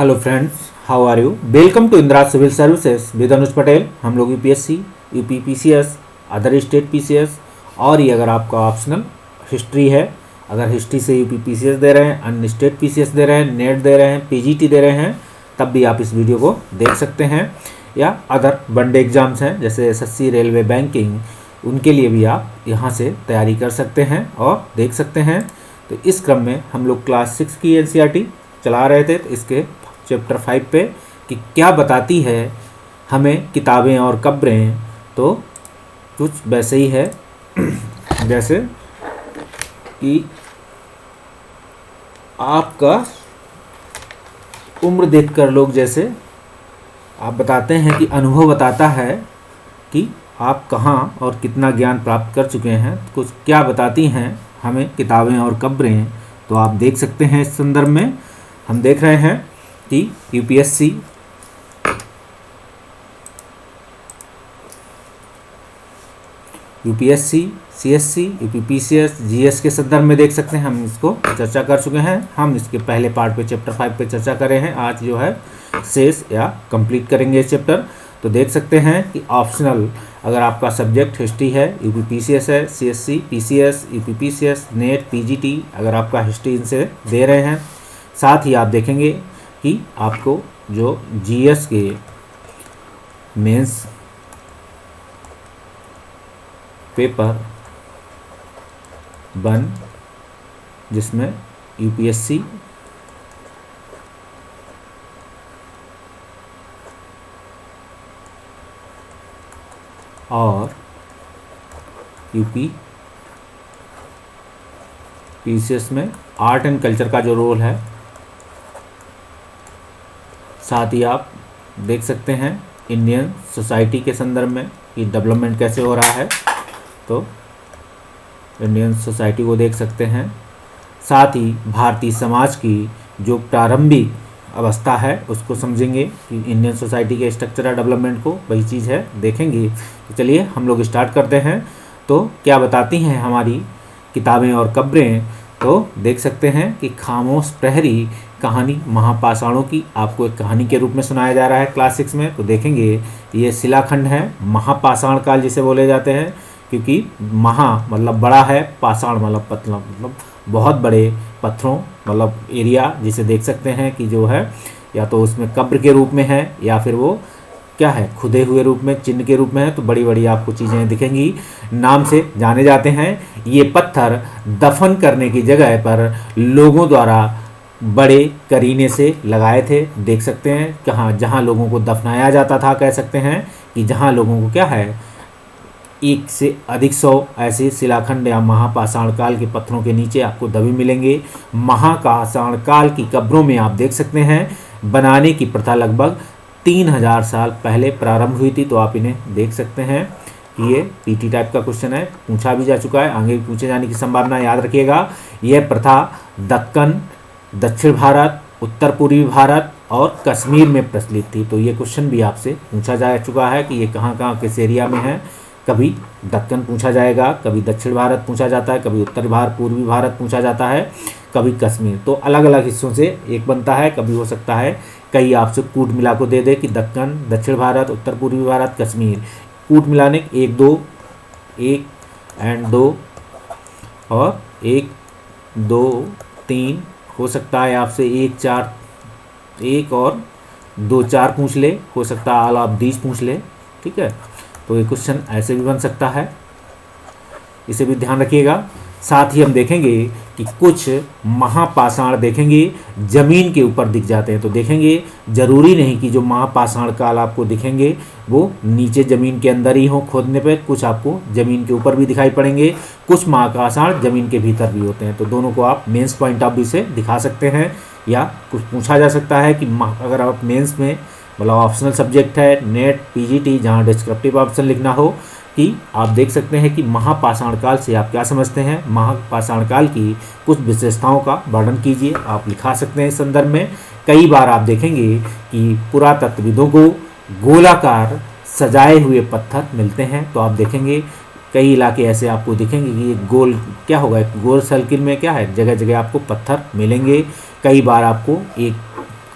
Hello friends, how are you? Welcome to Indira civil services with Anuj Patel. हम लोग UPSC, UP PCS, other state PCS और ये अगर आपका ऑप्शनल हिस्ट्री है, अगर हिस्ट्री से यूपी पीसीएस दे रहे हैं, अन्य स्टेट पीसीएस दे रहे हैं, नेट दे रहे हैं, पीजीटी दे रहे हैं, तब भी आप इस वीडियो को देख सकते हैं। या अदर वनडे एग्जाम्स हैं जैसे एसएससी, रेलवे, बैंकिंग, उनके लिए भी आप यहाँ से तैयारी कर सकते हैं और देख सकते हैं। तो इस क्रम में हम लोग क्लास 6 की एनसीईआरटी चला रहे थे, तो इसके चैप्टर 5 पे कि क्या बताती है हमें किताबें और कब्रें, तो कुछ वैसे ही है जैसे कि आपका उम्र देखकर लोग, जैसे आप बताते हैं कि अनुभव बताता है कि आप कहाँ और कितना ज्ञान प्राप्त कर चुके हैं। कुछ क्या बताती हैं हमें किताबें और कब्रें, तो आप देख सकते हैं। इस संदर्भ में हम देख रहे हैं कि यूपीएससी, सीएससी, यूपीपीसीएस, जीएस के संदर्भ में देख सकते हैं। हम इसको चर्चा कर चुके हैं। हम इसके पहले पार्ट पे चैप्टर 5 पे चर्चा कर रहे हैं। आज जो है शेष या कंप्लीट करेंगे इस चैप्टर। तो देख सकते हैं कि ऑप्शनल अगर आपका सब्जेक्ट हिस्ट्री है, यूपीपीसीएस है, CSC, PCS, UPPCS, net, PGT, अगर आपका हिस्ट्री इनसे दे रहे हैं, साथ ही आप देखेंगे कि आपको जो जीएस के मेंस पेपर 1 जिसमें यूपीएससी और यूपी पीसीएस में आर्ट एंड कल्चर का जो रोल है, साथ ही आप देख सकते हैं इंडियन सोसाइटी के संदर्भ में कि डेवलपमेंट कैसे हो रहा है, तो इंडियन सोसाइटी को देख सकते हैं। साथ ही भारतीय समाज की जो प्रारंभिक अवस्था है उसको समझेंगे कि इंडियन सोसाइटी के स्ट्रक्चरल डेवलपमेंट को, वही चीज़ है, देखेंगे। तो चलिए हम लोग स्टार्ट करते हैं। तो क्या बताती हैं हमारी किताबें और कब्रें, तो देख सकते हैं कि खामोश प्रहरी कहानी महापाषाणों की आपको एक कहानी के रूप में सुनाया जा रहा है क्लास 6 में। तो देखेंगे ये शिलाखंड है, महापाषाण काल जिसे बोले जाते हैं, क्योंकि महा मतलब बड़ा है, पाषाण मतलब पतला, मतलब बहुत बड़े पत्थरों मतलब एरिया, जिसे देख सकते हैं कि जो है या तो उसमें कब्र के रूप में है या फिर वो क्या है, खुदे हुए रूप में, चिन्ह के रूप में है। तो बड़ी बड़ी आपको चीज़ें दिखेंगी, नाम से जाने जाते हैं। ये पत्थर दफन करने की जगह पर लोगों द्वारा बड़े करीने से लगाए थे। देख सकते हैं कहाँ, जहाँ लोगों को दफनाया जाता था, कह सकते हैं कि जहाँ लोगों को क्या है, 1 से अधिक 100 ऐसे शिलाखंड या महापाषाण काल के पत्थरों के नीचे आपको दबे मिलेंगे। महापाषाण काल की कब्रों में आप देख सकते हैं बनाने की प्रथा लगभग 3000 साल पहले प्रारंभ हुई थी। तो आप इन्हें देख सकते हैं कि ये पीटी टाइप का क्वेश्चन है, पूछा भी जा चुका है, आगे भी पूछे जाने की संभावना, याद रखिएगा। यह प्रथा दक्कन, दक्षिण भारत, उत्तर पूर्वी भारत और कश्मीर में प्रचलित थी। तो ये क्वेश्चन भी आपसे पूछा जा चुका है कि ये कहाँ कहाँ किस एरिया में है। कभी दक्कन पूछा जाएगा, कभी दक्षिण भारत पूछा जाता है, कभी उत्तर भारत, पूर्वी भारत पूछा जाता है, कभी कश्मीर। तो अलग अलग हिस्सों से एक बनता है। कभी हो सकता है कई आपसे कूट मिला को दे दे कि दक्कन, दक्षिण भारत, उत्तर पूर्वी भारत, कश्मीर, कूट मिलाने 1 2 1 एंड 2 और 1 2 3 हो सकता है आपसे 1 4 1 और 2 4 पूछ ले, हो सकता है आप 20 पूछ ले, ठीक है। तो ये क्वेश्चन ऐसे भी बन सकता है, इसे भी ध्यान रखिएगा। साथ ही हम देखेंगे कि कुछ महापाषाण देखेंगे जमीन के ऊपर दिख जाते हैं। तो देखेंगे जरूरी नहीं कि जो महापाषाण काल आपको दिखेंगे वो नीचे ज़मीन के अंदर ही हो खोदने पे, कुछ आपको ज़मीन के ऊपर भी दिखाई पड़ेंगे, कुछ महापाषाण ज़मीन के भीतर भी होते हैं। तो दोनों को आप मेंस पॉइंट ऑफ व्यू से दिखा सकते हैं। या कुछ पूछा जा सकता है कि अगर आप मेंस में मतलब ऑप्शनल सब्जेक्ट है, नेट, पीजीटी, जहाँ डिस्क्रिप्टिव ऑप्शन लिखना हो, कि आप देख सकते हैं कि महापाषाण काल से आप क्या समझते हैं, महापाषाण काल की कुछ विशेषताओं का वर्णन कीजिए, आप लिखा सकते हैं। इस संदर्भ में कई बार आप देखेंगे कि पुरातत्वविदों को गोलाकार सजाए हुए पत्थर मिलते हैं। तो आप देखेंगे कई इलाके ऐसे आपको दिखेंगे कि ये गोल क्या होगा, गोल सर्किल में क्या है, जगह जगह आपको पत्थर मिलेंगे। कई बार आपको एक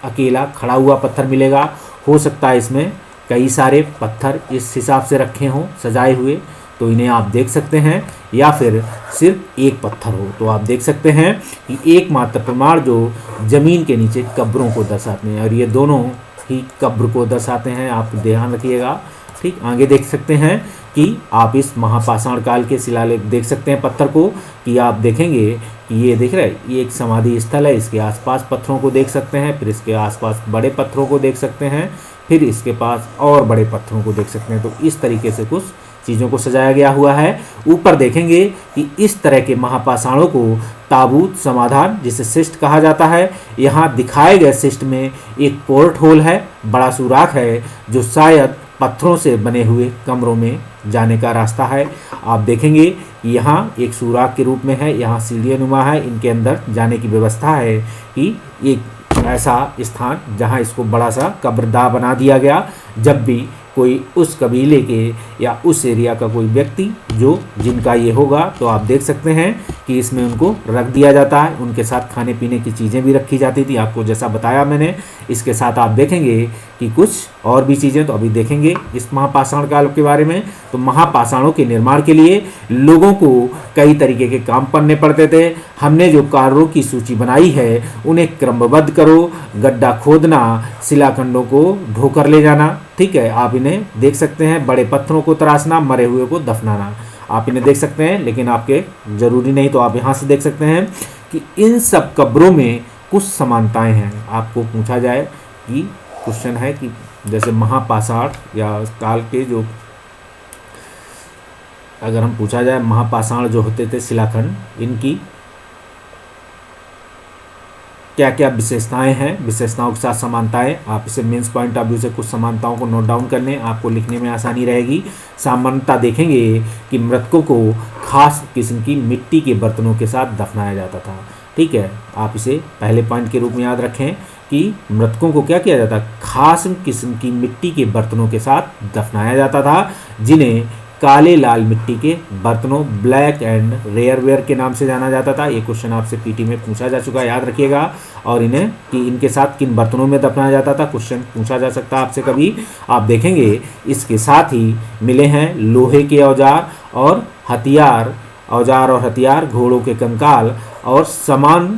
अकेला खड़ा हुआ पत्थर मिलेगा। हो सकता है इसमें कई सारे पत्थर इस हिसाब से रखे हों सजाए हुए, तो इन्हें आप देख सकते हैं, या फिर सिर्फ एक पत्थर हो तो आप देख सकते हैं कि एकमात्र प्रमाण जो ज़मीन के नीचे कब्रों को दर्शाते हैं, और ये दोनों ही कब्र को दर्शाते हैं, आप ध्यान रखिएगा। ठीक, आगे देख सकते हैं कि आप इस महापाषाण काल के शिलालेख देख सकते हैं पत्थर को, कि आप देखेंगे कि ये देख रहे हैं, ये एक समाधि स्थल है, इसके आसपास पत्थरों को देख सकते हैं, फिर इसके आसपास बड़े पत्थरों को देख सकते हैं, फिर इसके पास और बड़े पत्थरों को देख सकते हैं। तो इस तरीके से कुछ चीज़ों को सजाया गया हुआ है। ऊपर देखेंगे कि इस तरह के महापाषाणों को ताबूत समाधान, जिसे शिष्ट कहा जाता है, यहाँ दिखाए गए शिष्ट में एक पोर्ट होल है, बड़ा सुराख है, जो शायद पत्थरों से बने हुए कमरों में जाने का रास्ता है। आप देखेंगे कि यहाँ एक सुराख के रूप में है, यहाँ सीढ़ी नुमा है, इनके अंदर जाने की व्यवस्था है कि एक ऐसा स्थान जहाँ इसको बड़ा सा कब्रगाह बना दिया गया, जब भी कोई उस कबीले के या उस एरिया का कोई व्यक्ति जो जिनका ये होगा, तो आप देख सकते हैं कि इसमें उनको रख दिया जाता है। उनके साथ खाने पीने की चीज़ें भी रखी जाती थी, आपको जैसा बताया मैंने। इसके साथ आप देखेंगे कि कुछ और भी चीज़ें तो अभी देखेंगे इस महापाषाण काल के बारे में। तो महापाषाणों के निर्माण के लिए लोगों को कई तरीके के काम करने पड़ते थे। हमने जो कार्यों की सूची बनाई है उन्हें क्रमबद्ध करो, गड्ढा खोदना, शिलाखंडों को ढोकर ले जाना, ठीक है, आप इन्हें देख सकते हैं, बड़े पत्थरों को तराशना, मरे हुए को दफनाना, आप इन्हें देख सकते हैं। लेकिन आपके ज़रूरी नहीं तो आप यहाँ से देख सकते हैं कि इन सब कब्रों में कुछ समानताएं हैं। आपको पूछा जाए कि क्वेश्चन है कि जैसे महापाषाण या काल के जो, अगर हम पूछा जाए महापाषाण जो होते थे शिलाखंड, इनकी क्या क्या विशेषताएं हैं, विशेषताओं के साथ समानताएं, आप इसे मेंस पॉइंट ऑफ व्यू से कुछ समानताओं को नोट डाउन कर लें, आपको लिखने में आसानी रहेगी। सामान्यता देखेंगे कि मृतकों को खास किस्म की मिट्टी के बर्तनों के साथ दफनाया जाता था। ठीक है, आप इसे पहले पॉइंट के रूप में याद रखें कि मृतकों को क्या किया जाता, खास किस्म की मिट्टी के बर्तनों के साथ दफनाया जाता था, जिन्हें काले लाल मिट्टी के बर्तनों, ब्लैक एंड रेयरवेयर के नाम से जाना जाता था। ये क्वेश्चन आपसे पीटी में पूछा जा चुका है, याद रखिएगा। और इन्हें कि इनके साथ किन बर्तनों में दफनाया जाता था, क्वेश्चन पूछा जा सकता है आपसे कभी। आप देखेंगे इसके साथ ही मिले हैं लोहे के औजार और हथियार, औजार और हथियार, घोड़ों के कंकाल और सामान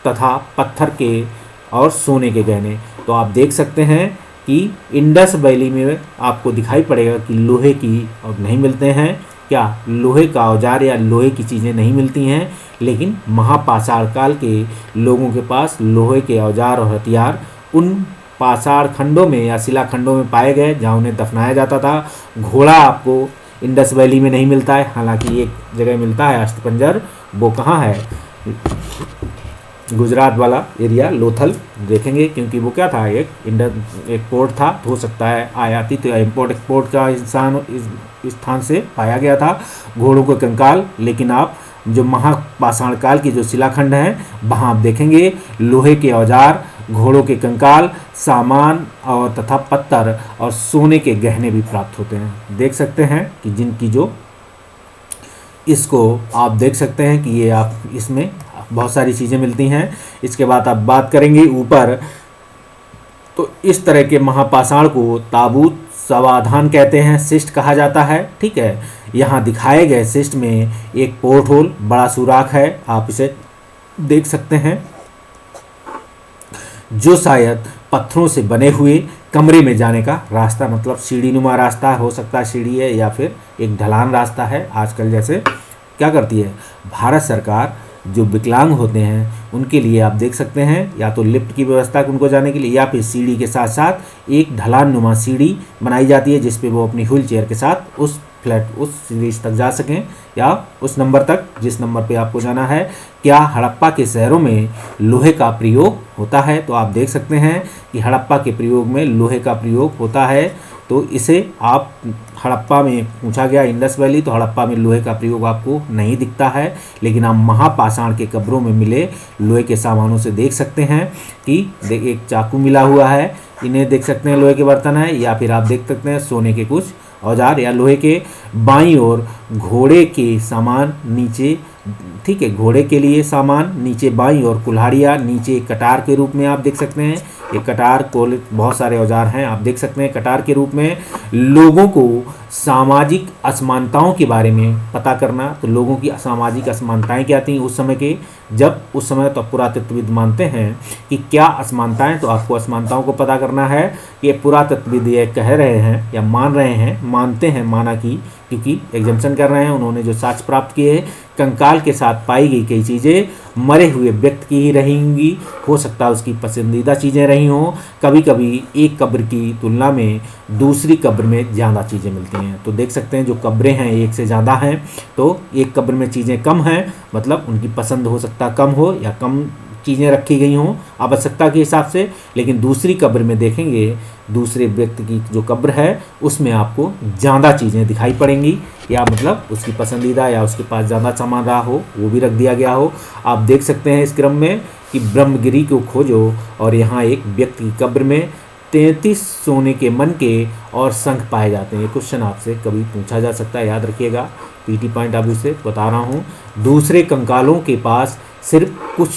तथा पत्थर के और सोने के गहने। तो आप देख सकते हैं कि इंडस वैली में आपको दिखाई पड़ेगा कि लोहे की और नहीं मिलते हैं, क्या लोहे का औजार या लोहे की चीज़ें नहीं मिलती हैं, लेकिन महापाषाण काल के लोगों के पास लोहे के औजार और हथियार उन पाषाण खंडों में या शिला खंडों में पाए गए जहाँ उन्हें दफनाया जाता था। घोड़ा आपको इंडस वैली में नहीं मिलता है, हालांकि एक जगह मिलता है अस्थपंजर, वो कहाँ है, गुजरात वाला एरिया, लोथल देखेंगे, क्योंकि वो क्या था, एक पोर्ट था, हो सकता है आयातित या इम्पोर्ट एक्सपोर्ट का इस स्थान से पाया गया था घोड़ों के कंकाल। लेकिन आप जो महापाषाण काल की जो शिलाखंड हैं वहाँ आप देखेंगे लोहे के औजार, घोड़ों के कंकाल, सामान और तथा पत्थर और सोने के गहने भी प्राप्त होते हैं। देख सकते हैं कि जिनकी जो इसको आप देख सकते हैं कि ये आप इसमें बहुत सारी चीज़ें मिलती हैं। इसके बाद आप बात करेंगे ऊपर, तो इस तरह के महापाषाण को ताबूत समाधान कहते हैं, शिष्ट कहा जाता है। ठीक है, यहाँ दिखाए गए शिष्ट में एक पोर्ट होल, बड़ा सुराख है, आप इसे देख सकते हैं, जो शायद पत्थरों से बने हुए कमरे में जाने का रास्ता, मतलब सीढ़ी नुमा रास्ता हो सकता है, सीढ़ी है या फिर एक ढलान रास्ता है। आजकल जैसे क्या करती है भारत सरकार, जो विकलांग होते हैं उनके लिए आप देख सकते हैं या तो लिफ्ट की व्यवस्था उनको जाने के लिए, या फिर सीढ़ी के साथ साथ एक ढलान नुमा सीढ़ी बनाई जाती है जिस पे वो अपनी व्हील चेयर के साथ उस फ्लैट उस सीढ़ी तक जा सकें या उस नंबर तक जिस नंबर पे आपको जाना है। क्या हड़प्पा के शहरों में लोहे का प्रयोग होता है, तो आप देख सकते हैं कि हड़प्पा के प्रयोग में लोहे का प्रयोग होता है। तो इसे आप हड़प्पा में पूछा गया इंडस वैली, तो हड़प्पा में लोहे का प्रयोग आपको नहीं दिखता है, लेकिन आप महापाषाण के कब्रों में मिले लोहे के सामानों से देख सकते हैं कि एक चाकू मिला हुआ है, इन्हें देख सकते हैं लोहे के बर्तन है, या फिर आप देख सकते हैं सोने के कुछ औजार या लोहे के। बाईं ओर घोड़े के सामान नीचे, ठीक है, घोड़े के लिए सामान नीचे बाईं ओर कुल्हाड़ियाँ, नीचे कटार के रूप में आप देख सकते हैं, ये कटार कोल बहुत सारे औजार हैं। आप देख सकते हैं कटार के रूप में लोगों को सामाजिक असमानताओं के बारे में पता करना। तो लोगों की सामाजिक असमानताएं क्या थी उस समय के, जब उस समय तो पुरातत्वविद मानते हैं कि क्या असमानताएं, तो आपको असमानताओं को पता करना है। ये पुरातत्वविद ये कह रहे हैं या मान रहे हैं, मानते हैं, माना कि, क्योंकि एग्जाम्पशन कर रहे हैं, उन्होंने जो साक्ष्य प्राप्त किए कंकाल के साथ पाई गई कई चीज़ें मरे हुए व्यक्ति की ही रहेंगी, हो सकता है उसकी पसंदीदा चीज़ें रही हों। कभी कभी एक कब्र की तुलना में दूसरी कब्र में ज़्यादा चीज़ें मिलती हैं। तो देख सकते हैं जो कब्रें हैं एक से ज़्यादा हैं, तो एक कब्र में चीज़ें कम हैं, मतलब उनकी पसंद हो सकता कम हो या कम चीज़ें रखी गई हों आवश्यकता के हिसाब से। लेकिन दूसरी कब्र में देखेंगे, दूसरे व्यक्ति की जो कब्र है उसमें आपको ज़्यादा चीज़ें दिखाई पड़ेंगी, या मतलब उसकी पसंदीदा या उसके पास ज़्यादा सामान रहा हो वो भी रख दिया गया हो। आप देख सकते हैं इस क्रम में कि ब्रह्मगिरी को खोजो और यहाँ एक व्यक्ति की कब्र में 33 सोने के मन के और शंख पाए जाते हैं। ये क्वेश्चन आपसे कभी पूछा जा सकता है, याद रखिएगा, पीटी पॉइंट अभी से बता रहा हूँ। दूसरे कंकालों के पास सिर्फ कुछ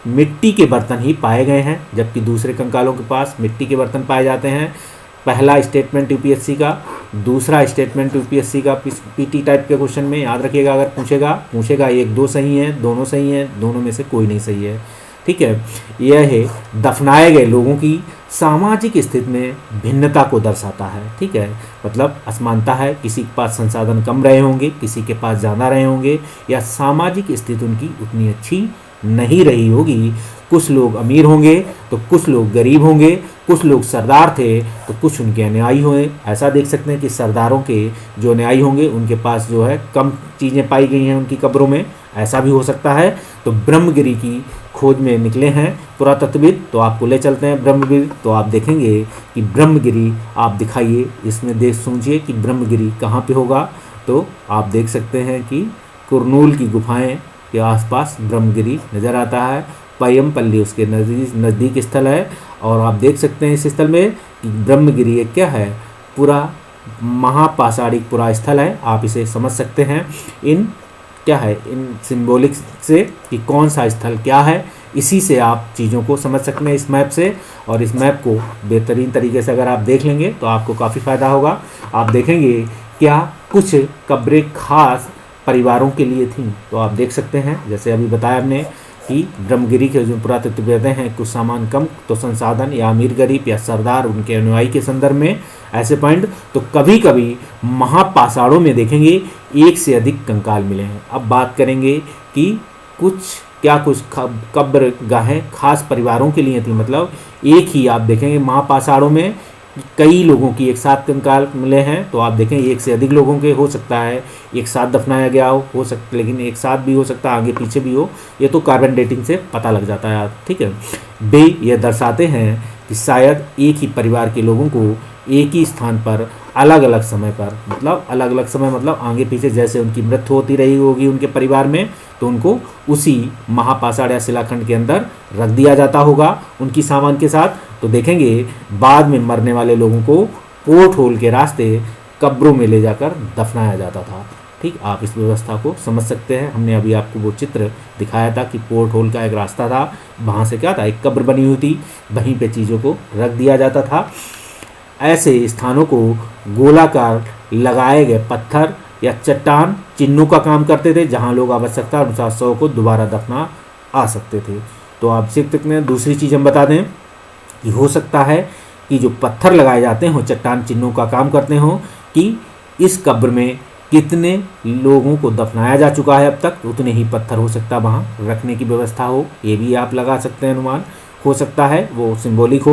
मिट्टी के बर्तन ही पाए गए हैं, जबकि दूसरे कंकालों के पास मिट्टी के बर्तन पाए जाते हैं। पहला स्टेटमेंट यूपीएससी का, दूसरा स्टेटमेंट यूपीएससी का पीटी टाइप के क्वेश्चन में याद रखिएगा, अगर पूछेगा एक दो सही हैं, दोनों सही हैं, दोनों में से कोई नहीं सही है। ठीक है, यह है दफनाए गए लोगों की सामाजिक स्थिति में भिन्नता को दर्शाता है। ठीक है, मतलब असमानता है, किसी के पास संसाधन कम रहे होंगे, किसी के पास ज़्यादा रहे होंगे, या सामाजिक स्थिति उनकी उतनी अच्छी नहीं रही होगी। कुछ लोग अमीर होंगे तो कुछ लोग गरीब होंगे, कुछ लोग सरदार थे तो कुछ उनके अनुयायी होंगे। ऐसा देख सकते हैं कि सरदारों के जो अनुयायी होंगे उनके पास जो है कम चीज़ें पाई गई हैं उनकी कब्रों में, ऐसा भी हो सकता है। तो ब्रह्मगिरी की खोज में निकले हैं पुरातत्वविद, तो आपको ले चलते हैं ब्रह्मगिरी। तो आप देखेंगे कि ब्रह्मगिरी आप दिखाइए, इसमें देख सोचिए कि ब्रह्मगिरी कहाँ पे होगा। तो आप देख सकते हैं कि कुरनूल की गुफाएं के आसपास ब्रह्मगिरी नज़र आता है। पय्यमपल्ली उसके नज़दीक स्थल है, और आप देख सकते हैं इस स्थल में कि ब्रह्मगिरी एक क्या है, पूरा महापाषाणिक पूरा स्थल है। आप इसे समझ सकते हैं इन क्या है, इन सिंबॉलिक से कि कौन सा स्थल क्या है, इसी से आप चीज़ों को समझ सकते हैं इस मैप से। और इस मैप को बेहतरीन तरीके से अगर आप देख लेंगे तो आपको काफ़ी फ़ायदा होगा। आप देखेंगे क्या कुछ कब्रें खास परिवारों के लिए थीं, तो आप देख सकते हैं जैसे अभी बताया हमने कि ब्रह्मगिरी के जो पुरातत्वविद हैं कुछ सामान कम तो संसाधन या अमीर गरीब या सरदार उनके अनुयायी के संदर्भ में ऐसे पॉइंट। तो कभी कभी महापाषाणों में देखेंगे एक से अधिक कंकाल मिले हैं। अब बात करेंगे कि कुछ कब्र गाहें खास परिवारों के लिए थी, मतलब एक ही आप देखेंगे महापाषाणों में कई लोगों की एक साथ कंकाल मिले हैं। तो आप देखें एक से अधिक लोगों के हो सकता है एक साथ दफनाया गया हो सकता, लेकिन एक साथ भी हो सकता है आगे पीछे भी हो, ये तो कार्बन डेटिंग से पता लग जाता है। ठीक है, वे यह दर्शाते हैं कि शायद एक ही परिवार के लोगों को एक ही स्थान पर अलग अलग समय पर, मतलब अलग अलग समय मतलब आगे पीछे जैसे उनकी मृत्यु होती रही होगी उनके परिवार में, तो उनको उसी महापाषाण या शिलाखंड के अंदर रख दिया जाता होगा उनकी सामान के साथ। तो देखेंगे बाद में मरने वाले लोगों को पोर्ट होल के रास्ते कब्रों में ले जाकर दफनाया जाता था। ठीक, आप इस व्यवस्था को समझ सकते हैं। हमने अभी आपको वो चित्र दिखाया था कि पोर्ट होल का एक रास्ता था, वहाँ से क्या था एक कब्र बनी हुई थी, वहीं पे चीज़ों को रख दिया जाता था। ऐसे स्थानों को गोलाकार लगाए गए पत्थर या चट्टान चिन्हों का काम करते थे, जहाँ लोग आवश्यकता अनुसार शव को दोबारा दफना आ सकते थे। तो आप सीख सकते हैं। दूसरी चीज़ हम बता दें कि हो सकता है कि जो पत्थर लगाए जाते हों चट्टान चिन्हों का काम करते हों कि इस कब्र में कितने लोगों को दफनाया जा चुका है अब तक, उतने ही पत्थर हो सकता है वहाँ रखने की व्यवस्था हो, ये भी आप लगा सकते हैं अनुमान। हो सकता है वो सिंबॉलिक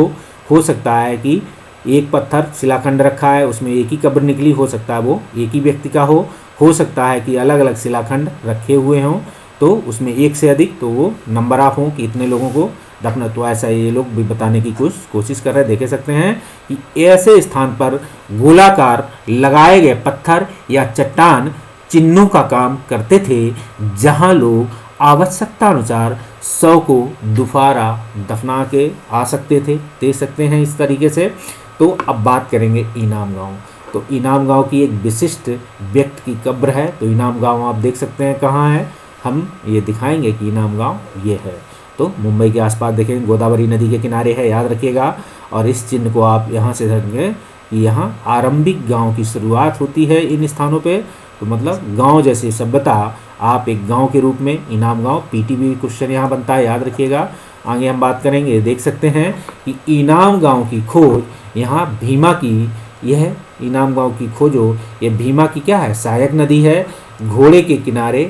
हो सकता है कि एक पत्थर शिलाखंड रखा है उसमें एक ही कब्र निकली, हो सकता है वो एक ही व्यक्ति का हो सकता है कि अलग अलग शिलाखंड रखे हुए हों तो उसमें एक से अधिक, तो वो नंबर ऑफ हों कि इतने लोगों को दफना। तो ऐसा ये लोग भी बताने की कोशिश कर रहे हैं। देख सकते हैं कि ऐसे स्थान पर गोलाकार लगाए गए पत्थर या चट्टान चिन्हों का काम करते थे, जहां लोग आवश्यकता अनुसार शव को दोबारा दफना के आ सकते थे। देख सकते हैं इस तरीके से। तो अब बात करेंगे इनाम गांव। तो इनाम गांव की एक विशिष्ट व्यक्ति की कब्र है। तो इनाम गांव आप देख सकते हैं कहाँ है, हम ये दिखाएंगे कि इनाम गांव ये है। तो मुंबई के आसपास देखेंगे गोदावरी नदी के किनारे है, याद रखिएगा। और इस चिन्ह को आप यहाँ से देखेंगे कि यहाँ आरंभिक गांव की शुरुआत होती है इन स्थानों पे, तो मतलब गांव जैसे सभ्यता आप एक गांव के रूप में इनाम गांव, पीटीबी क्वेश्चन यहाँ बनता है, याद रखिएगा। आगे हम बात करेंगे, देख सकते हैं कि इनाम गांव की खोज यहाँ भीमा की, यह इनाम गांव की खोजो ये भीमा की क्या है, सहायक नदी है, घोड़ के किनारे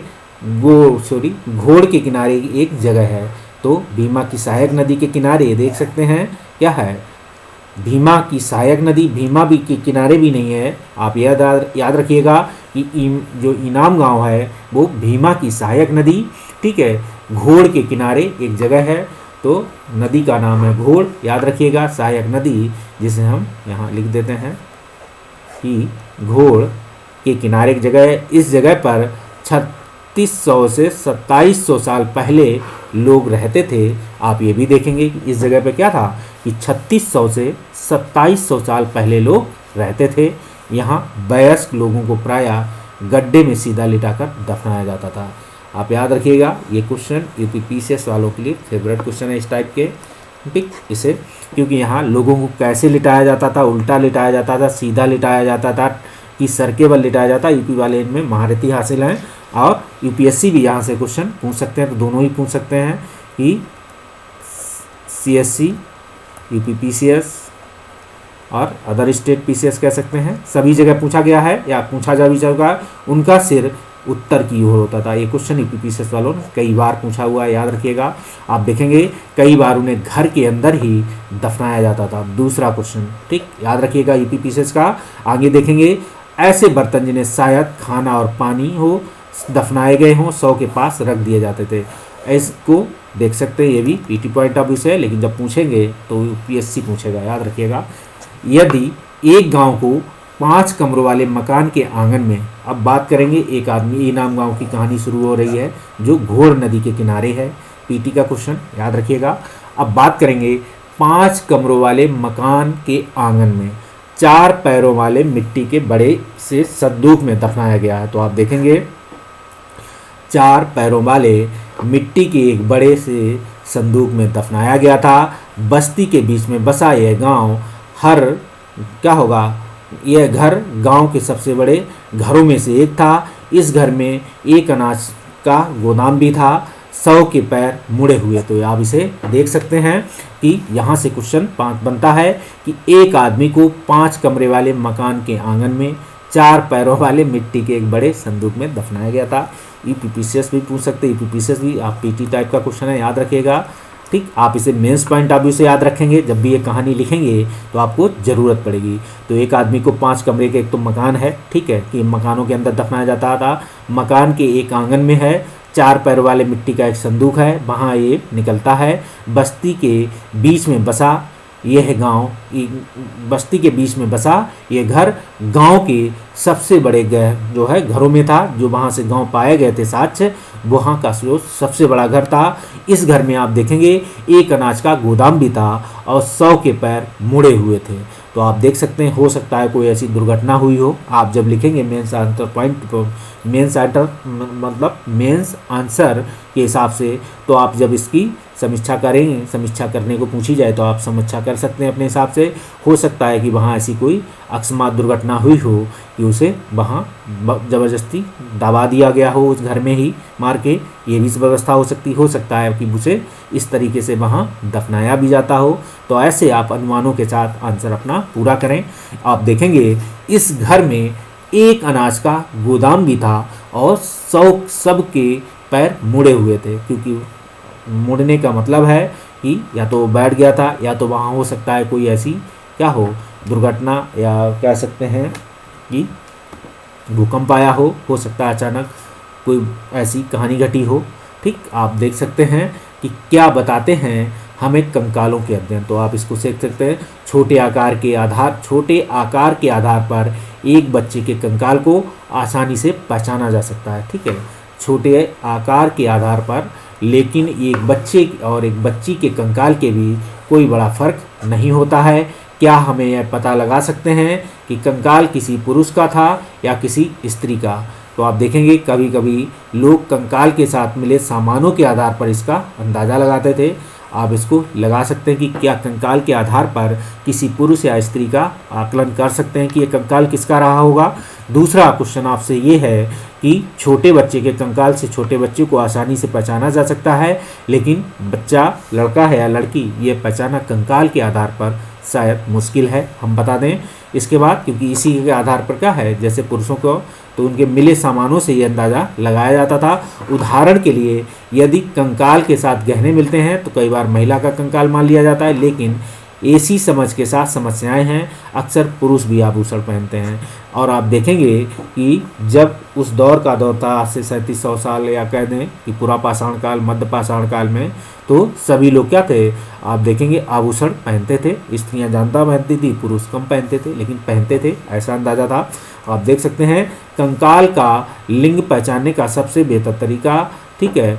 एक जगह है। तो भीमा की सहायक नदी के किनारे देख सकते हैं क्या है, भीमा की सहायक नदी, भीमा भी के किनारे भी नहीं है। आप याद रखिएगा कि जो इनाम गांव है वो भीमा की सहायक नदी, ठीक है, घोड़ के किनारे एक जगह है, तो नदी का नाम है घोड़, याद रखिएगा। सहायक नदी जिसे हम यहाँ लिख देते हैं कि घोड़ के किनारे एक जगह है। इस जगह पर 3600 से 2700 साल पहले लोग रहते थे। आप ये भी देखेंगे कि इस जगह पे क्या था कि 3600 से 2700 साल पहले लोग रहते थे। यहाँ वयस्क लोगों को प्रायः गड्ढे में सीधा लिटाकर दफनाया जाता था। आप याद रखिएगा, ये क्वेश्चन यूपीपीसीएस वालों के लिए फेवरेट क्वेश्चन है इस टाइप के, ठीक। इसे क्योंकि यहाँ लोगों को कैसे लिटाया जाता था, उल्टा लिटाया जाता था, सीधा लिटाया जाता था कि सर के बल लिटाया जाता। यूपी वाले इनमें महारथी हासिल हैं और यूपीएससी भी यहाँ से क्वेश्चन पूछ सकते हैं, तो दोनों ही पूछ सकते हैं कि सीएससी, यूपीपीसीएस और अदर स्टेट पीसीएस कह सकते हैं, सभी जगह पूछा गया है या पूछा जा भी चुका है। उनका सिर उत्तर की ओर होता था। ये क्वेश्चन यूपीपीसीएस वालों ने कई बार पूछा हुआ है, याद रखिएगा। आप देखेंगे कई बार उन्हें घर के अंदर ही दफनाया जाता था। दूसरा क्वेश्चन, ठीक, याद रखिएगा यूपीपीसीएस का। आगे देखेंगे, ऐसे बर्तन जिन्हें शायद खाना और पानी हो दफनाए गए हों 100 के पास रख दिए जाते थे। इसको देख सकते हैं, ये भी पीटी पॉइंट ऑफ व्यू से है, लेकिन जब पूछेंगे तो यूपीएससी पूछेगा, याद रखिएगा। यदि एक गांव को 5 कमरों वाले मकान के आंगन में, अब बात करेंगे एक आदमी, इनाम गांव की कहानी शुरू हो रही है जो घोड़ नदी के किनारे है, पीटी का क्वेश्चन, याद रखिएगा। अब बात करेंगे 5 कमरों वाले मकान के आंगन में 4 पैरों वाले मिट्टी के बड़े से संदूक में दफनाया गया है। तो आप देखेंगे 4 पैरों वाले मिट्टी के एक बड़े से संदूक में दफनाया गया था। बस्ती के बीच में बसा यह गांव, हर क्या होगा, यह घर गांव के सबसे बड़े घरों में से एक था। इस घर में एक अनाज का गोदाम भी था। 100 के पैर मुड़े हुए। तो आप इसे देख सकते हैं कि यहाँ से क्वेश्चन 5 बनता है कि एक आदमी को 5 कमरे वाले मकान के आंगन में 4 पैरों वाले मिट्टी के एक बड़े संदूक में दफनाया गया था। यूपीपीसीएस भी पूछ सकते हैं, यूपीपीसीएस भी आप पीटी टाइप का क्वेश्चन है, याद रखिएगा, ठीक। आप इसे मेंस पॉइंट ऑफ व्यू से याद रखेंगे, जब भी ये कहानी लिखेंगे तो आपको ज़रूरत पड़ेगी। तो एक आदमी को 5 कमरे के एक तो मकान है, ठीक है, कि मकानों के अंदर दफनाया जाता था। मकान के एक आंगन में है 4 पैर वाले मिट्टी का एक संदूक है, वहाँ ये निकलता है। बस्ती के बीच में बसा यह गांव, बस्ती के बीच में बसा ये घर गांव के सबसे बड़े जो है घरों में था, जो वहाँ से गांव पाए गए थे साक्ष्य, वहाँ का जो सबसे बड़ा घर था। इस घर में आप देखेंगे एक अनाज का गोदाम भी था और 100 के पैर मुड़े हुए थे। तो आप देख सकते हैं, हो सकता है कोई ऐसी दुर्घटना हुई हो। आप जब लिखेंगे mains answer point, mains answer मतलब मेंस आंसर के हिसाब से, तो आप जब इसकी समीक्षा करेंगे, समीक्षा करने को पूछी जाए तो आप समीक्षा कर सकते हैं अपने हिसाब से। हो सकता है कि वहाँ ऐसी कोई अकस्मात दुर्घटना हुई हो कि उसे वहाँ ज़बरदस्ती दबा दिया गया हो उस घर में ही मार के, ये भी व्यवस्था हो सकता है कि उसे इस तरीके से वहाँ दफनाया भी जाता हो। तो ऐसे आप अनुमानों के साथ आंसर अपना पूरा करें। आप देखेंगे इस घर में एक अनाज का गोदाम भी था और 100 सब के पैर मुड़े हुए थे, क्योंकि मुड़ने का मतलब है कि या तो बैठ गया था या तो वहाँ हो सकता है कोई ऐसी क्या हो दुर्घटना, या कह सकते हैं कि भूकंप आया हो सकता है अचानक कोई ऐसी कहानी घटी हो, ठीक। आप देख सकते हैं कि क्या बताते हैं हमें कंकालों के अध्ययन। तो आप इसको देख सकते हैं, छोटे आकार के आधार पर एक बच्चे के कंकाल को आसानी से पहचाना जा सकता है, ठीक है, छोटे आकार के आधार पर। लेकिन एक बच्चे और एक बच्ची के कंकाल के बीच कोई बड़ा फर्क नहीं होता है। क्या हमें यह पता लगा सकते हैं कि कंकाल किसी पुरुष का था या किसी स्त्री का? तो आप देखेंगे कभी कभी लोग कंकाल के साथ मिले सामानों के आधार पर इसका अंदाज़ा लगाते थे। आप इसको लगा सकते हैं कि क्या कंकाल के आधार पर किसी पुरुष या स्त्री का आकलन कर सकते हैं कि ये कंकाल किसका रहा होगा। दूसरा क्वेश्चन आपसे ये है कि छोटे बच्चे के कंकाल से छोटे बच्चे को आसानी से पहचाना जा सकता है, लेकिन बच्चा लड़का है या लड़की ये पहचाना कंकाल के आधार पर शायद मुश्किल है। हम बता दें इसके बाद, क्योंकि इसी के आधार पर क्या है, जैसे पुरुषों को तो उनके मिले सामानों से ये अंदाज़ा लगाया जाता था। उदाहरण के लिए यदि कंकाल के साथ गहने मिलते हैं तो कई बार महिला का कंकाल मान लिया जाता है, लेकिन ऐसी समझ के साथ समस्याएं हैं, अक्सर पुरुष भी आभूषण पहनते हैं। और आप देखेंगे कि जब उस दौर का दौर था, आज से 3700 साल या कह दें कि पूरा पाषाण काल, मध्य पाषाण काल में, तो सभी लोग क्या थे, आप देखेंगे आभूषण पहनते थे। स्त्रियां जानता पहनती थी, पुरुष कम पहनते थे, लेकिन पहनते थे, ऐसा अंदाज़ा था। आप देख सकते हैं कंकाल का लिंग पहचानने का सबसे बेहतर तरीका, ठीक है,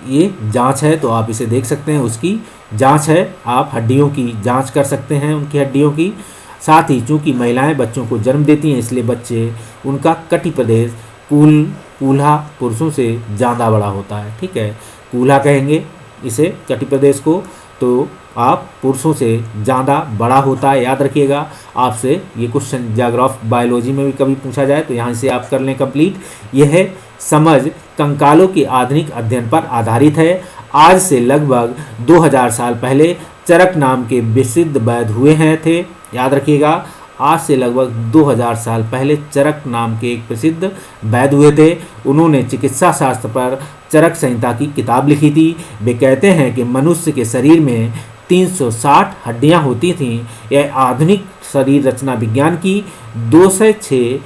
ये जांच है। तो आप इसे देख सकते हैं, उसकी जांच है। आप हड्डियों की जांच कर सकते हैं, उनकी हड्डियों की। साथ ही चूँकि महिलाएं बच्चों को जन्म देती हैं, इसलिए बच्चे उनका कटी प्रदेश कूल्हा पुरुषों से ज़्यादा बड़ा होता है, ठीक है, कूल्हा कहेंगे इसे कटी प्रदेश को। तो आप पुरुषों से ज़्यादा बड़ा होता है, याद रखिएगा। आपसे ये क्वेश्चन ज्योग्राफी बायोलॉजी में भी कभी पूछा जाए तो यहाँ से आप कर लें कंप्लीट। यह समझ कंकालों के आधुनिक अध्ययन पर आधारित है। आज से लगभग 2000 साल पहले चरक नाम के प्रसिद्ध वैद्य हुए हैं थे, याद रखिएगा। आज से लगभग 2000 साल पहले चरक नाम के एक प्रसिद्ध वैद्य हुए थे। उन्होंने चिकित्सा शास्त्र पर चरक संहिता की किताब लिखी थी। वे कहते हैं कि मनुष्य के शरीर में 360 हड्डियां होती थीं। यह आधुनिक शरीर रचना विज्ञान की 206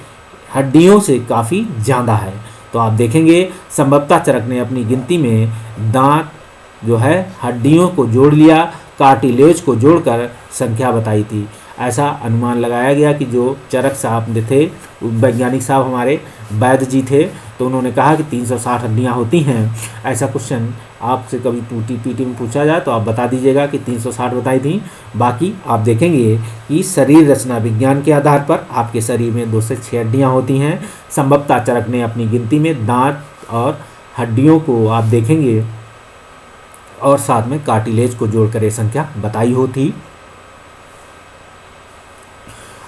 हड्डियों से काफ़ी ज़्यादा है। तो आप देखेंगे संभवतः चरक ने अपनी गिनती में दांत जो है हड्डियों को जोड़ लिया, कार्टिलेज को जोड़कर संख्या बताई थी। ऐसा अनुमान लगाया गया कि जो चरक साहब थे, वैज्ञानिक साहब हमारे वैद्य जी थे, तो उन्होंने कहा कि 360 हड्डियाँ होती हैं। ऐसा क्वेश्चन आपसे कभी पीटी में पूछा जाए तो आप बता दीजिएगा कि 360 बताई थी। बाकी आप देखेंगे कि शरीर रचना विज्ञान के आधार पर आपके शरीर में 2 से 6 हड्डियाँ होती हैं। संभवतः चरक ने अपनी गिनती में दांत और हड्डियों को आप देखेंगे और साथ में कार्टिलेज को जोड़कर ये संख्या बताई होती।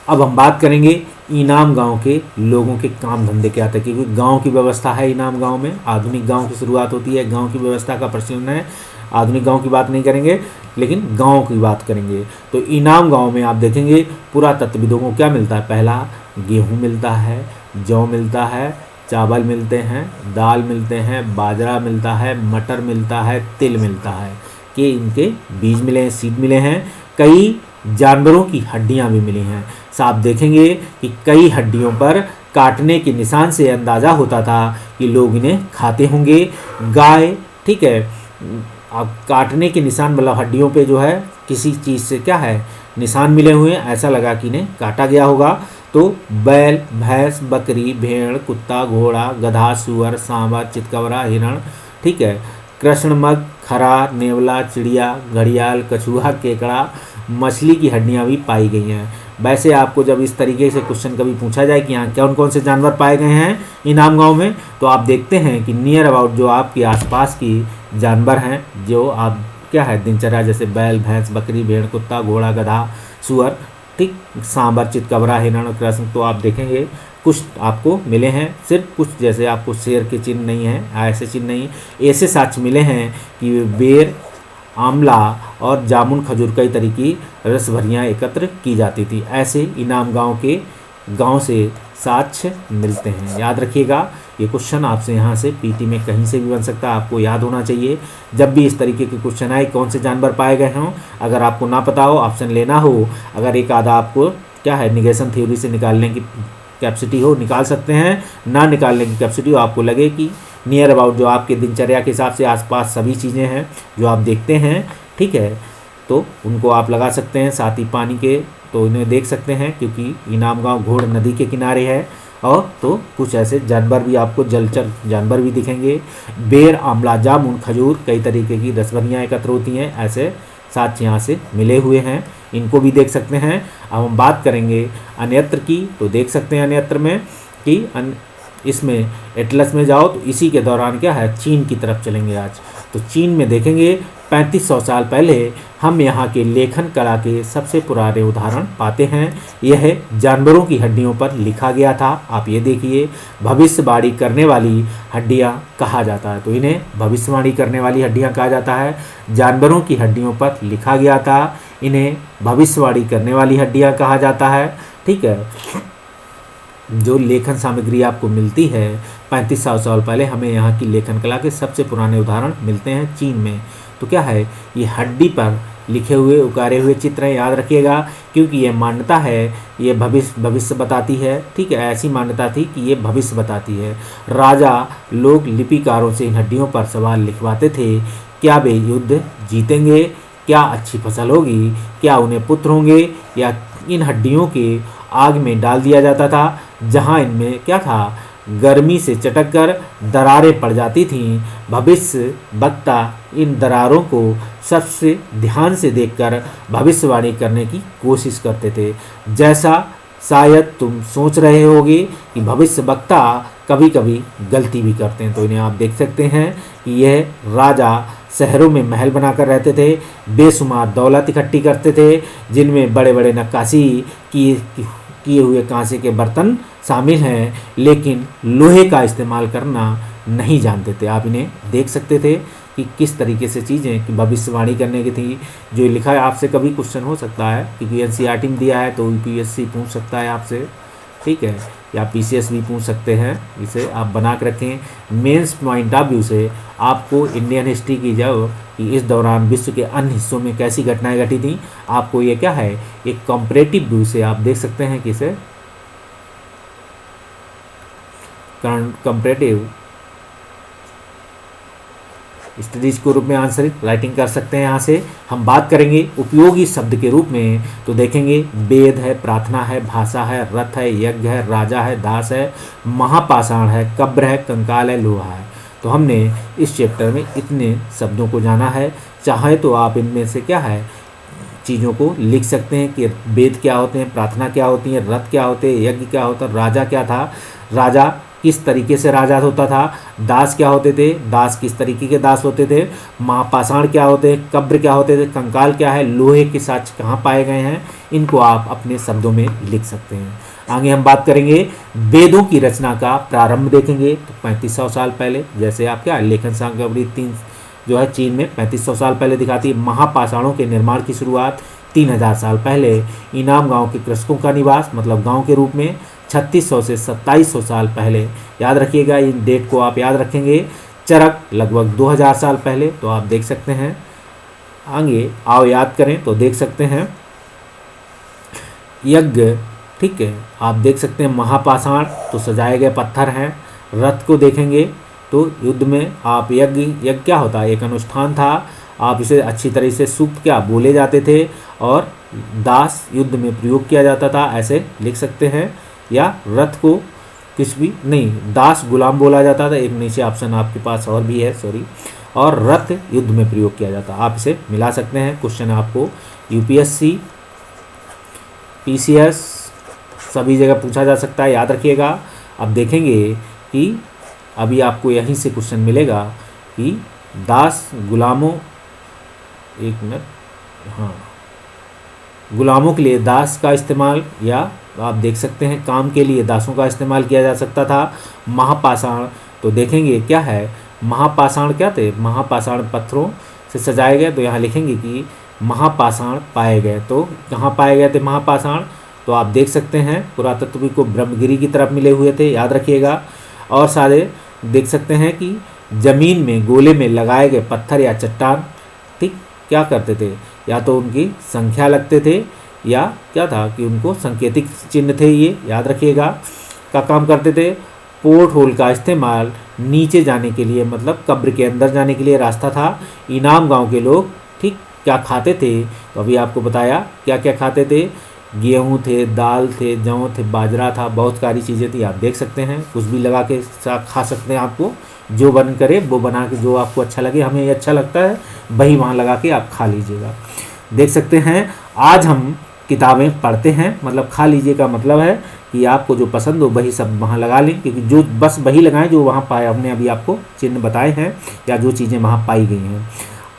अब हम बात करेंगे इनाम गांव के लोगों के काम धंधे क्या थे, क्योंकि गांव की व्यवस्था है इनाम गांव में। आधुनिक गांव की शुरुआत होती है, गांव की व्यवस्था का प्रचलन है। आधुनिक गांव की बात नहीं करेंगे, लेकिन गांव की बात करेंगे। तो इनाम गांव में आप देखेंगे पुरातत्वविदों को क्या मिलता है, पहला गेहूँ मिलता है, जौ मिलता है, चावल मिलते हैं, दाल मिलते हैं, बाजरा मिलता है, मटर मिलता है, तिल मिलता है, कि इनके बीज मिले हैं, सीड मिले हैं। कई जानवरों की हड्डियां भी मिली हैं। आप देखेंगे कि कई हड्डियों पर काटने के निशान से अंदाज़ा होता था कि लोग इन्हें खाते होंगे। गाय, ठीक है, अब काटने के निशान मतलब हड्डियों पे जो है किसी चीज़ से क्या है निशान मिले हुए हैं, ऐसा लगा कि इन्हें काटा गया होगा। तो बैल, भैंस, बकरी, भेड़, कुत्ता, घोड़ा, गधा, सुअर, सांभर, चितकबरा, हिरण, ठीक है, कृष्णमृग, खरा, नेवला, चिड़िया, घड़ियाल, कछुआ, केकड़ा, मछली की हड्डियां भी पाई गई हैं। वैसे आपको जब इस तरीके से क्वेश्चन कभी पूछा जाए कि यहाँ कौन कौन से जानवर पाए गए हैं इनाम गांव में, तो आप देखते हैं कि नियर अबाउट जो आपके आसपास की जानवर हैं, जो आप क्या है दिनचर्या, जैसे बैल, भैंस, बकरी, भेड़, कुत्ता, घोड़ा, गधा, सुअर, ठीक, सांभर, चितकबरा, हिरण, कृष्ण, तो आप देखेंगे कुछ आपको मिले हैं। सिर्फ कुछ जैसे आपको शेर के चिन्ह नहीं है, ऐसे चिन्ह नहीं, ऐसे साक्ष्य मिले हैं कि बेर, आंवला और जामुन, खजूर, कई तरह की रसभरियाँ एकत्र की जाती थी। ऐसे इनाम गांव से साक्ष्य मिलते हैं। याद रखिएगा, ये क्वेश्चन आपसे यहाँ से पीटी में कहीं से भी बन सकता है, आपको याद होना चाहिए। जब भी इस तरीके के क्वेश्चन आए, कौन से जानवर पाए गए हों, अगर आपको ना पता हो, ऑप्शन लेना हो, अगर एक आधा आपको क्या है निगेशन थ्योरी से निकालने की कैपेसिटी हो, निकाल सकते हैं। ना निकालने की कैपेसिटी हो, आपको लगे कि नियर अबाउट जो आपके दिनचर्या के हिसाब से आसपास सभी चीज़ें हैं जो आप देखते हैं, ठीक है, तो उनको आप लगा सकते हैं। साथ ही पानी के तो इन्हें देख सकते हैं, क्योंकि इनाम गांव घोड़ नदी के किनारे है। और तो कुछ ऐसे जानवर भी आपको जलचर जानवर भी दिखेंगे, बेर, आंवला, जामुन, खजूर, कई तरीके की रसभरियाँ एकत्र होती हैं, ऐसे साक्ष्य यहाँ से मिले हुए हैं, इनको भी देख सकते हैं। अब हम बात करेंगे अन्यत्र की, तो देख सकते हैं अन्यत्र में कि इसमें एटलस में जाओ तो इसी के दौरान क्या है, चीन की तरफ चलेंगे आज। तो चीन में देखेंगे 3500 साल पहले हम यहाँ के लेखन कला के सबसे पुराने उदाहरण पाते हैं। यह जानवरों की हड्डियों पर लिखा गया था। आप ये देखिए, भविष्यवाणी करने वाली हड्डियाँ कहा जाता है, तो इन्हें भविष्यवाणी करने वाली हड्डियाँ कहा जाता है। जानवरों की हड्डियों पर लिखा गया था, इन्हें भविष्यवाणी करने वाली हड्डियाँ कहा जाता है। ठीक है, जो लेखन सामग्री आपको मिलती है 3500 साल पहले, हमें यहाँ की लेखन कला के सबसे पुराने उदाहरण मिलते हैं चीन में। तो क्या है, ये हड्डी पर लिखे हुए उकारे हुए चित्र हैं, याद रखिएगा, क्योंकि ये मान्यता है, ये भविष्य बताती है। ठीक है, ऐसी मान्यता थी कि ये भविष्य बताती है। राजा लोग लिपिकारों से इन हड्डियों पर सवाल लिखवाते थे, क्या वे युद्ध जीतेंगे, क्या अच्छी फसल होगी, क्या उन्हें पुत्र होंगे, या इन हड्डियों के आग में डाल दिया जाता था, जहां इनमें क्या था, गर्मी से चटककर दरारें पड़ जाती थीं। भविष्य वक्ता इन दरारों को सबसे ध्यान से देखकर भविष्यवाणी करने की कोशिश करते थे। जैसा शायद तुम सोच रहे होगे कि भविष्य वक्ता कभी कभी गलती भी करते हैं। तो इन्हें आप देख सकते हैं कि यह राजा शहरों में महल बनाकर रहते थे, बेशुमार दौलत इकट्ठी करते थे, जिनमें बड़े बड़े नक्काशी किए हुए कांसे के बर्तन शामिल हैं, लेकिन लोहे का इस्तेमाल करना नहीं जानते थे। आप इन्हें देख सकते थे कि किस तरीके से चीज़ें कि भविष्यवाणी करने की थी। जो लिखा है, आपसे कभी क्वेश्चन हो सकता है, क्योंकि एनसीईआरटी में दिया है, तो यूपीएससी पूछ सकता है आपसे। ठीक है, या पीसीएस भी पूछ सकते हैं। इसे आप बना के रखें। मेंस पॉइंट ऑफ व्यू से आपको इंडियन हिस्ट्री की जब कि इस दौरान विश्व के अन्य हिस्सों में कैसी घटनाएं घटी थी, आपको ये क्या है, एक कंपैरेटिव व्यू से आप देख सकते हैं कि इसे कंपैरेटिव स्टडीज के रूप में आंसर राइटिंग कर सकते हैं। यहाँ से हम बात करेंगे उपयोगी शब्द के रूप में, तो देखेंगे वेद है, प्रार्थना है, भाषा है, रथ है, यज्ञ है, राजा है, दास है, महापाषाण है, कब्र है, कंकाल है, लोहा है। तो हमने इस चैप्टर में इतने शब्दों को जाना है। चाहे तो आप इनमें से क्या है, चीज़ों को लिख सकते हैं कि वेद क्या होते हैं, प्रार्थना क्या होती है, रथ क्या होते हैं, यज्ञ क्या होता है, राजा क्या था, राजा किस तरीके से राजा होता था, दास क्या होते थे, दास किस तरीके के दास होते थे, महापाषाण क्या होते हैं, कब्र क्या होते थे, कंकाल क्या है, लोहे के साक्ष्य कहाँ पाए गए हैं, इनको आप अपने शब्दों में लिख सकते हैं। आगे हम बात करेंगे वेदों की रचना का प्रारंभ देखेंगे। तो 3500 साल पहले, जैसे आप क्या लेखन सामग्री 3 जो है चीन में 3500 साल पहले दिखाती है। महापाषाणों के निर्माण की शुरुआत 3000 साल पहले। इनाम गांव के कृषकों का निवास, मतलब गांव के रूप में 3600 से 2700 साल पहले। याद रखिएगा, इन डेट को आप याद रखेंगे। चरक लगभग 2000 साल पहले। तो आप देख सकते हैं, आगे आओ याद करें तो देख सकते हैं यज्ञ। ठीक है, आप देख सकते हैं महापाषाण तो सजाए गए पत्थर हैं। रथ को देखेंगे तो युद्ध में आप यज्ञ क्या होता है, एक अनुष्ठान था, आप इसे अच्छी तरह से सूक्त क्या बोले जाते थे, और दास युद्ध में प्रयोग किया जाता था, ऐसे लिख सकते हैं। या रथ को कुछ भी नहीं, दास गुलाम बोला जाता था। एक नीचे ऑप्शन आपके पास और भी है, सॉरी, और रथ युद्ध में प्रयोग किया जाता। आप इसे मिला सकते हैं। क्वेश्चन आपको यूपीएससी, पीसीएस सभी जगह पूछा जा सकता है, याद रखिएगा। अब देखेंगे कि अभी आपको यहीं से क्वेश्चन मिलेगा कि दास गुलामों, एक मिनट, हाँ, गुलामों के लिए दास का इस्तेमाल, या आप देख सकते हैं काम के लिए दासों का इस्तेमाल किया जा सकता था। महापाषाण तो देखेंगे क्या है, महापाषाण क्या थे, महापाषाण पत्थरों से सजाए गए। तो यहाँ लिखेंगे कि महापाषाण पाए गए। तो कहाँ पाए गए थे महापाषाण, तो आप देख सकते हैं पुरातत्व को ब्रह्मगिरी की तरफ मिले हुए थे, याद रखिएगा। और सारे देख सकते हैं कि जमीन में गोले में लगाए गए पत्थर या चट्टान, ठीक, क्या करते थे, या तो उनकी संख्या लगते थे, या क्या था कि उनको संकेतिक चिन्ह थे, ये याद रखिएगा, का काम करते थे। पोर्ट होल का इस्तेमाल नीचे जाने के लिए, मतलब कब्र के अंदर जाने के लिए रास्ता था। इनाम गांव के लोग ठीक क्या खाते थे, तो अभी आपको बताया क्या क्या खाते थे। गेहूँ थे, दाल थे, जौ थे, बाजरा था, बहुत सारी चीज़ें थी। आप देख सकते हैं, कुछ भी लगा के खा सकते हैं। आपको जो बन करे वो बना के, जो आपको अच्छा लगे, हमें ये अच्छा लगता है वही वहाँ लगा के आप खा लीजिएगा। देख सकते हैं आज हम किताबें पढ़ते हैं, मतलब खा लीजिए का मतलब है कि आपको जो पसंद हो वही सब वहाँ लगा लें, क्योंकि जो बस वही लगाएं जो वहाँ पाए, हमने अभी आपको चिन्ह बताए हैं या जो चीज़ें वहाँ पाई गई हैं।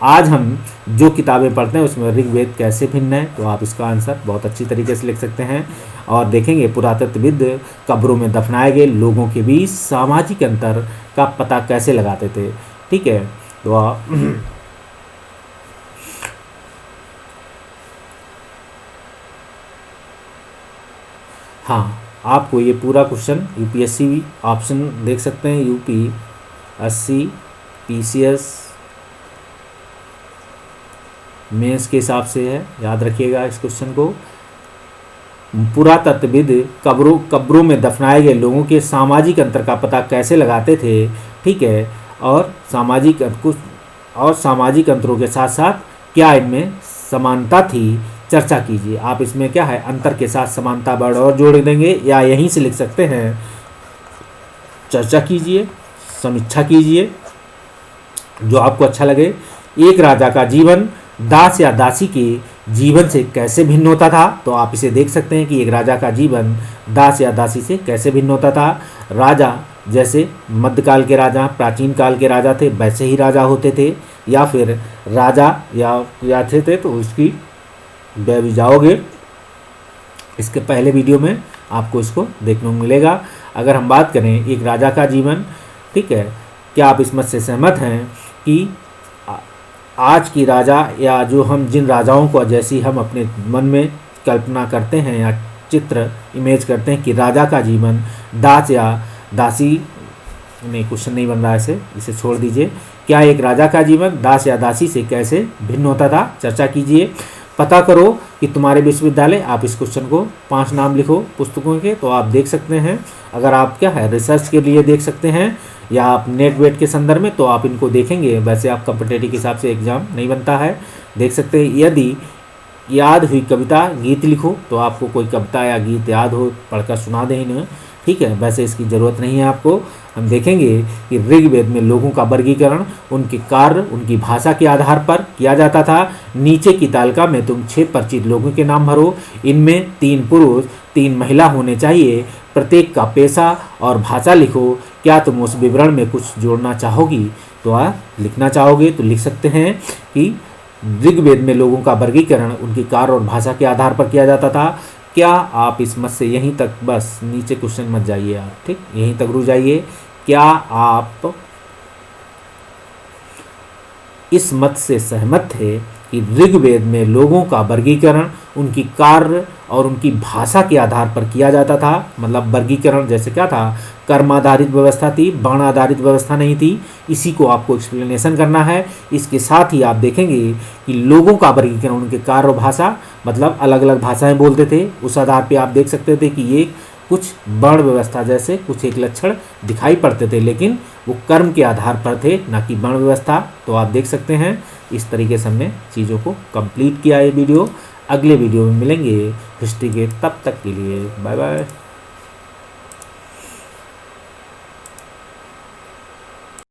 आज हम जो किताबें पढ़ते हैं उसमें ऋग्वेद कैसे भिन्न है, तो आप इसका आंसर बहुत अच्छी तरीके से लिख सकते हैं। और देखेंगे पुरातत्वविद कब्रों में दफनाए गए लोगों के बीच सामाजिक अंतर का पता कैसे लगाते थे। ठीक है, तो हाँ, आपको ये पूरा क्वेश्चन यूपीएससी ऑप्शन देख सकते हैं, यूपीएससी पीसीएस मेंस के हिसाब से है, याद रखिएगा इस क्वेश्चन को। पुरातत्वविद कब्रों में दफनाए गए लोगों के सामाजिक अंतर का पता कैसे लगाते थे। ठीक है, और सामाजिक अंतरों के साथ साथ क्या इनमें समानता थी, चर्चा कीजिए। आप इसमें क्या है, अंतर के साथ समानता वर्ड और जोड़ देंगे या यहीं से लिख सकते हैं, चर्चा कीजिए, समीक्षा कीजिए, जो आपको अच्छा लगे। एक राजा का जीवन दास या दासी के जीवन से कैसे भिन्न होता था, तो आप इसे देख सकते हैं कि एक राजा का जीवन दास या दासी से कैसे भिन्न होता था। राजा जैसे मध्यकाल के राजा, प्राचीन काल के राजा थे वैसे ही राजा होते थे, या फिर राजा या थे तो उसकी भी जाओगे, इसके पहले वीडियो में आपको इसको देखने को मिलेगा। अगर हम बात करें एक राजा का जीवन, ठीक है, क्या आप इस मत से सहमत हैं कि आज की राजा या जो हम जिन राजाओं को जैसी हम अपने मन में कल्पना करते हैं या चित्र इमेज करते हैं कि राजा का जीवन दास या दासी, नहीं क्वेश्चन नहीं बन रहा है, इसे छोड़ दीजिए। क्या एक राजा का जीवन दास या दासी से कैसे भिन्न होता था, चर्चा कीजिए। पता करो कि तुम्हारे विश्वविद्यालय, आप इस क्वेश्चन को 5 नाम लिखो पुस्तकों के, तो आप देख सकते हैं। अगर आप क्या है रिसर्च के लिए देख सकते हैं या आप नेट वेट के संदर्भ में, तो आप इनको देखेंगे। वैसे आप कॉम्पिटेटिव के हिसाब से एग्जाम नहीं बनता है, देख सकते हैं। यदि याद हुई कविता गीत लिखो, तो आपको कोई कविता या गीत याद हो पढ़कर सुना दें इन्हें, ठीक है, वैसे इसकी ज़रूरत नहीं है आपको। हम देखेंगे कि ऋग्वेद में लोगों का वर्गीकरण उनके कार्य, उनकी भाषा के आधार पर किया जाता था। नीचे की तालिका में तुम 6 परिचित लोगों के नाम भरो, इनमें 3 पुरुष 3 महिला होने चाहिए, प्रत्येक का पेशा और भाषा लिखो। क्या तुम उस विवरण में कुछ जोड़ना चाहोगी, तो आप लिखना चाहोगे तो लिख सकते हैं कि ऋग्वेद में लोगों का वर्गीकरण उनकी कार्य और भाषा के आधार पर किया जाता था। क्या आप इस मत से यहीं तक, बस नीचे क्वेश्चन मत जाइए आप, ठीक, यहीं तक रुक जाइए। क्या आप इस मत से सहमत थे कि ऋग्वेद में लोगों का वर्गीकरण उनकी कार्य और उनकी भाषा के आधार पर किया जाता था? मतलब वर्गीकरण जैसे क्या था, कर्म आधारित व्यवस्था थी, वर्ण आधारित व्यवस्था नहीं थी। इसी को आपको एक्सप्लेनेशन करना है। इसके साथ ही आप देखेंगे कि लोगों का वर्गीकरण उनके कार्य और भाषा, मतलब अलग अलग भाषाएं बोलते थे, उस आधार पे आप देख सकते थे कि ये कुछ वर्ण व्यवस्था जैसे कुछ एक लक्षण दिखाई पड़ते थे, लेकिन वो कर्म के आधार पर थे, ना कि वर्ण व्यवस्था। तो आप देख सकते हैं इस तरीके से हमने चीज़ों को कंप्लीट किया। ये वीडियो अगले वीडियो में मिलेंगे हिस्ट्री के, तब तक के लिए बाय बाय।